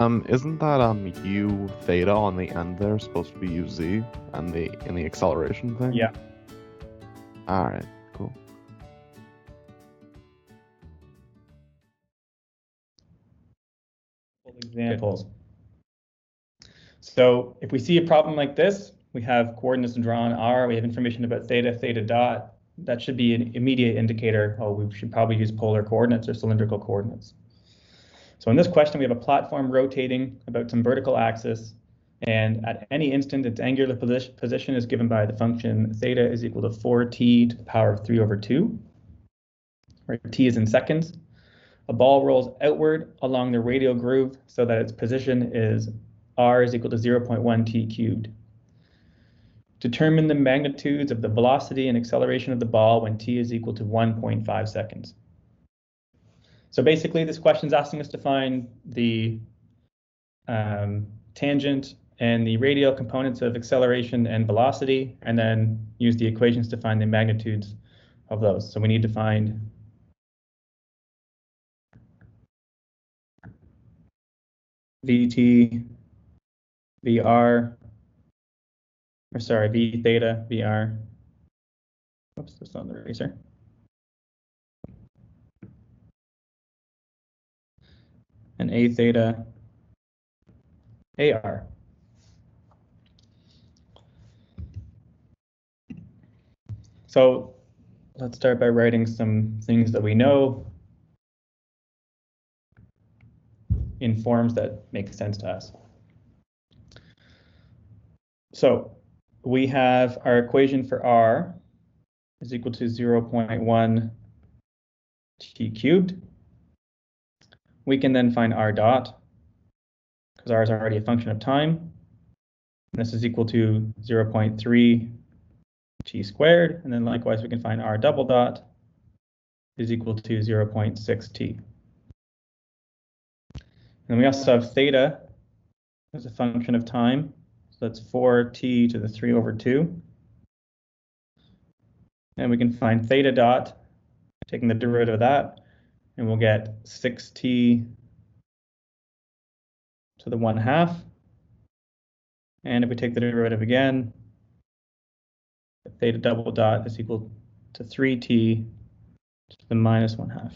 Isn't that u theta on the end there supposed to be uz and in the acceleration thing? Yeah. All right, cool. Examples. So if we see a problem like this, we have coordinates drawn r, we have information about theta, theta dot. That should be an immediate indicator, oh, we should probably use polar coordinates or cylindrical coordinates. So in this question, we have a platform rotating about some vertical axis, and at any instant, its angular position is given by the function theta is equal to 4t to the power of 3 over 2, where t is in seconds. A ball rolls outward along the radial groove so that its position is r is equal to 0.1 t cubed. Determine the magnitudes of the velocity and acceleration of the ball when t is equal to 1.5 seconds. So basically, this question is asking us to find the tangent and the radial components of acceleration and velocity, and then use the equations to find the magnitudes of those. So we need to find Vt, Vr, or sorry, V theta, Vr. Oops, that's not the eraser. And A theta, AR. So let's start by writing some things that we know in forms that make sense to us. So we have our equation for r is equal to 0.1 t cubed. We can then find r dot, because r is already a function of time. And this is equal to 0.3 t squared. And then likewise, we can find r double dot is equal to 0.6 t. And we also have theta as a function of time. So that's 4t to the 3 over 2. And we can find theta dot, taking the derivative of that, and we'll get 6t to the 1/2. And if we take the derivative again, theta double dot is equal to 3t to the -1/2.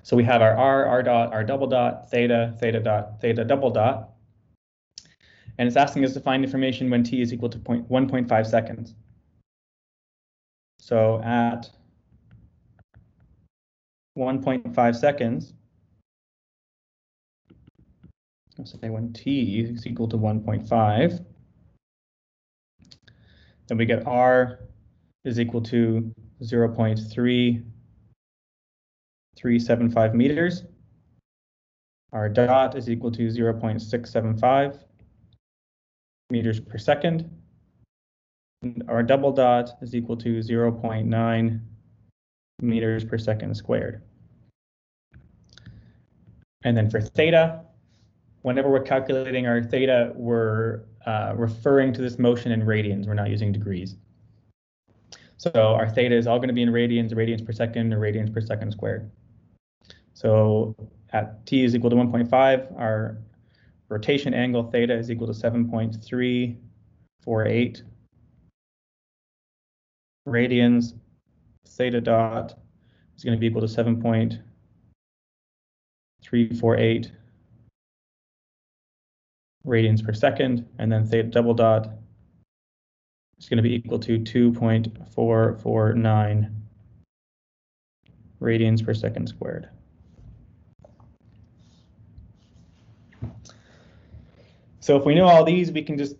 So we have our r dot, r double dot, theta, theta dot, theta double dot. And it's asking us to find information when t is equal to 1.5 seconds. So at 1.5 seconds, let's say when t is equal to 1.5, then we get r is equal to 0.3375 meters. R dot is equal to 0.675 meters per second. And our double dot is equal to 0.9 meters per second squared. And then for theta, whenever we're calculating our theta, we're referring to this motion in radians. We're not using degrees. So our theta is all going to be in radians, radians per second, or radians per second squared. So at t is equal to 1.5, our rotation angle theta is equal to 7.348 radians. Theta dot is going to be equal to 7.348 radians per second, and then theta double dot is going to be equal to 2.449 radians per second squared. So if we know all these, we can just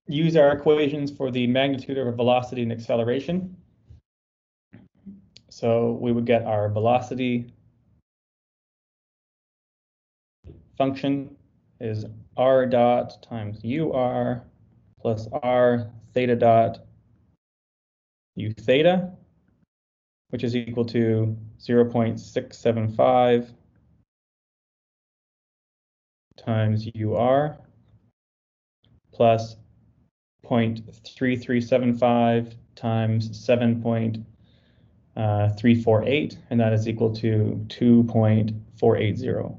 use our equations for the magnitude of velocity and acceleration. So we would get our velocity function is r dot times ur plus r theta dot u theta, which is equal to 0.675 times ur plus 0.3375 times 7.348, and that is equal to 2.480.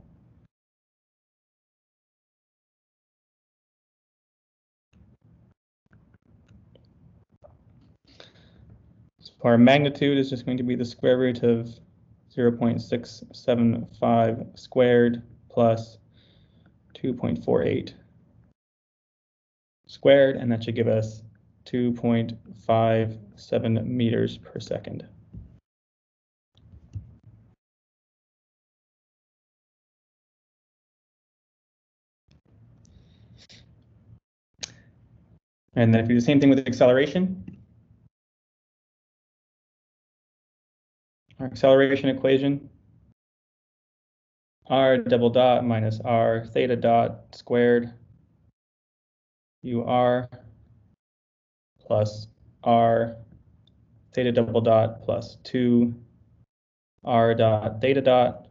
So our magnitude is just going to be the square root of 0.675 squared plus 2.48 squared, and that should give us 2.57 meters per second. And then if you do the same thing with acceleration, our acceleration equation, r double dot minus r theta dot squared ur plus r theta double dot plus 2 r dot theta dot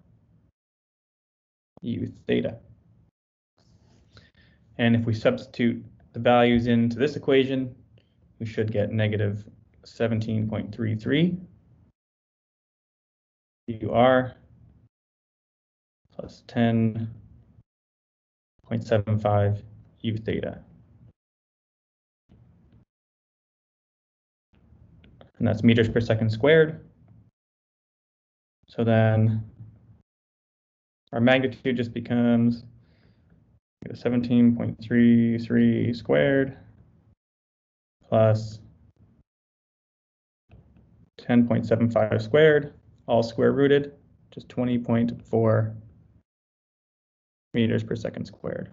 u theta. And if we substitute the values into this equation, we should get negative 17.33 ur plus 10.75 u theta. And that's meters per second squared. So then our magnitude just becomes 17.33 squared plus 10.75 squared, all square rooted, just 20.4 meters per second squared.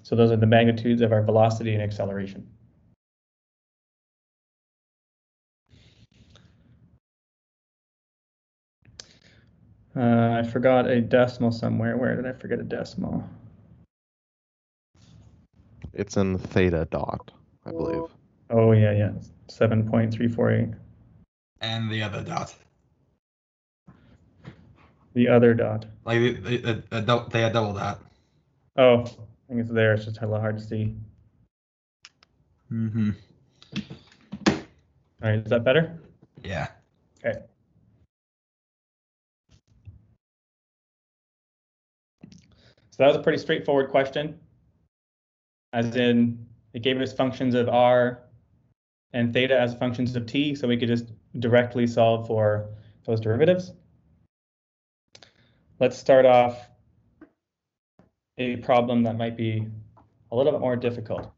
So those are the magnitudes of our velocity and acceleration. I forgot a decimal somewhere. Where did I forget a decimal? It's in theta dot, I believe. Oh, yeah. 7.348. And the other dot. The other dot. Like they had double dot. Oh, I think it's there. It's just a little hard to see. Mm-hmm. All right, is that better? Yeah. Okay. So that was a pretty straightforward question. As in, it gave us functions of r and theta as functions of t, so we could just directly solve for those derivatives. Let's start off a problem that might be a little bit more difficult.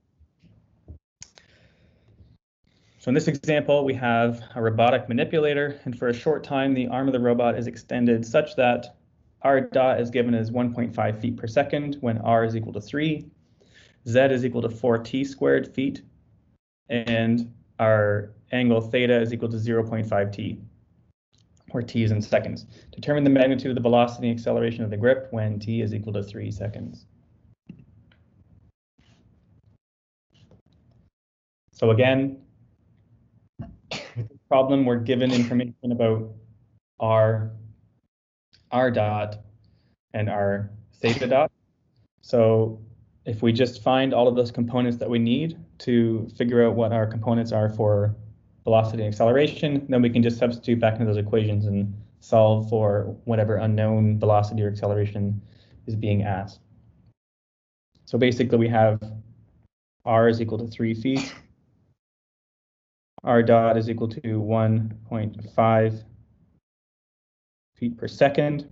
So in this example, we have a robotic manipulator, and for a short time, the arm of the robot is extended such that r dot is given as 1.5 feet per second when r is equal to 3, z is equal to 4t squared feet, and our angle theta is equal to 0.5 t, where t is in seconds. Determine the magnitude of the velocity and acceleration of the grip when t is equal to 3 seconds. So again, with this problem, we're given information about r dot and our theta dot. So if we just find all of those components that we need to figure out what our components are for velocity and acceleration, then we can just substitute back into those equations and solve for whatever unknown velocity or acceleration is being asked. So basically we have r is equal to 3 feet. R dot is equal to 1.5 feet per second.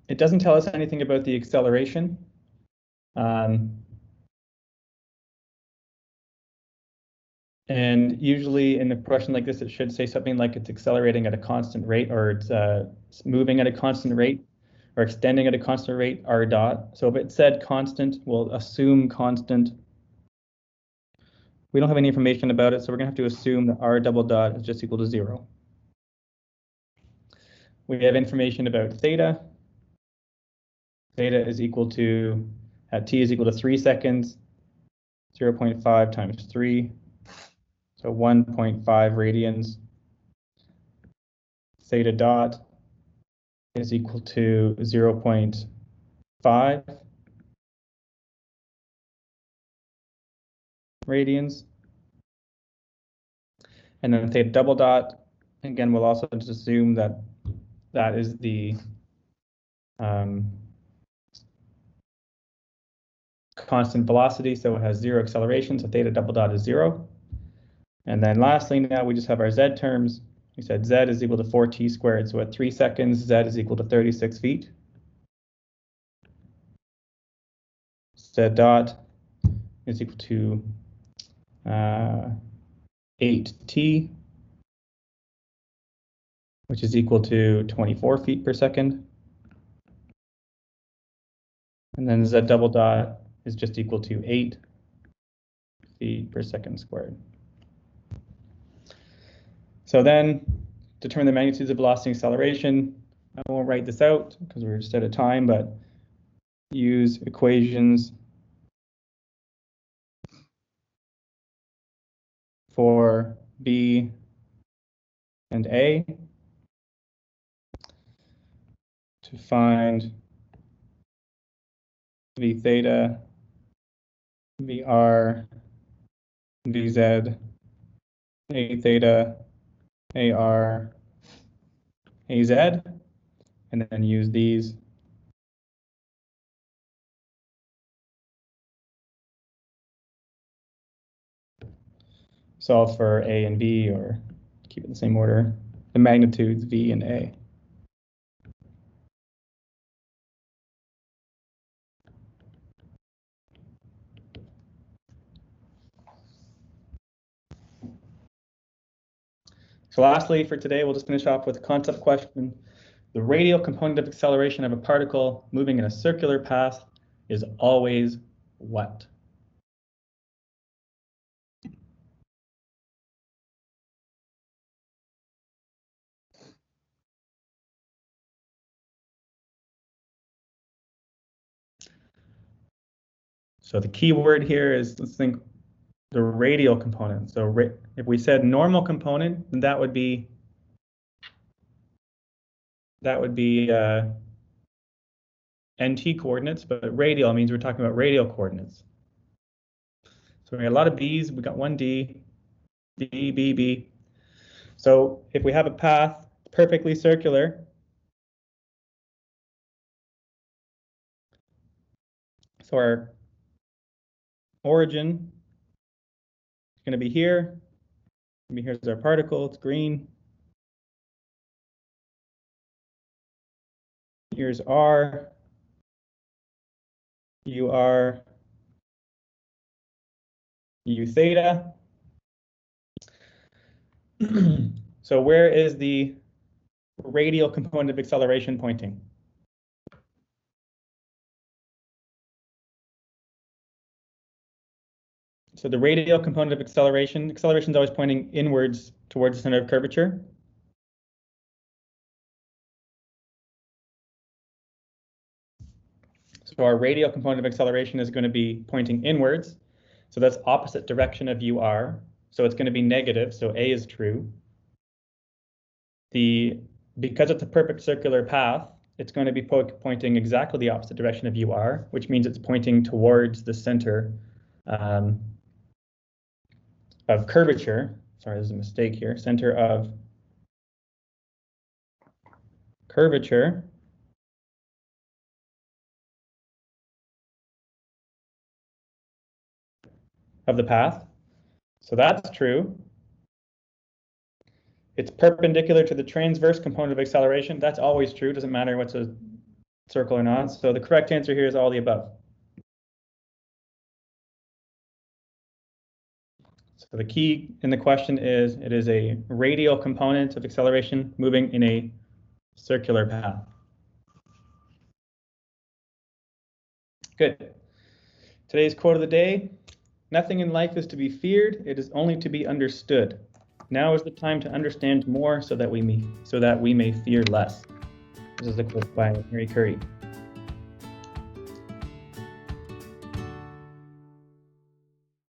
It doesn't tell us anything about the acceleration. And usually in a question like this, it should say something like it's accelerating at a constant rate, or it's moving at a constant rate, or extending at a constant rate, r dot. So if it said constant, we'll assume constant. We don't have any information about it, so we're gonna have to assume that r double dot is just equal to 0. We have information about theta. Theta is equal to, at t is equal to 3 seconds, 0.5 times 3, so 1.5 radians. Theta dot is equal to 0.5 radians. And then theta double dot, again, we'll also just assume that that is the constant velocity, so it has zero acceleration, so theta double dot is 0. And then lastly, now we just have our z terms. We said z is equal to 4t squared, so at 3 seconds, z is equal to 36 feet. Z dot is equal to 8t, which is equal to 24 feet per second. And then z double dot is just equal to 8 feet per second squared. So then, determine the magnitudes of velocity and acceleration. I won't write this out because we're just out of time, but use equations for B and A to find V theta, VR, VZ, A theta, AR, AZ, and then use these solve for A and V, or keep it in the same order, the magnitudes V and A. So lastly, for today, we'll just finish off with a concept question. The radial component of acceleration of a particle moving in a circular path is always what? So the key word here is, let's think the radial component. So if we said normal component, then that would be NT coordinates, but radial means we're talking about radial coordinates. So we got a lot of B's, we got one D, B, B, B. So if we have a path perfectly circular, so our origin is going to be here. Here's our particle, it's green. Here's R, UR, U theta. So where is the radial component of acceleration pointing? So the radial component of acceleration is always pointing inwards towards the center of curvature. So our radial component of acceleration is going to be pointing inwards. So that's opposite direction of UR. So it's going to be negative, so A is true. Because it's a perfect circular path, it's going to be pointing exactly the opposite direction of UR, which means it's pointing towards the center of curvature. Sorry, there's a mistake here. Center of curvature of the path. So that's true. It's perpendicular to the transverse component of acceleration. That's always true. Doesn't matter what's a circle or not. So the correct answer here is all the above. So the key in the question is it is a radial component of acceleration moving in a circular path. Good. Today's quote of the day: nothing in life is to be feared, it is only to be understood. Now is the time to understand more so that we may fear less. This is a quote by Mary Curie.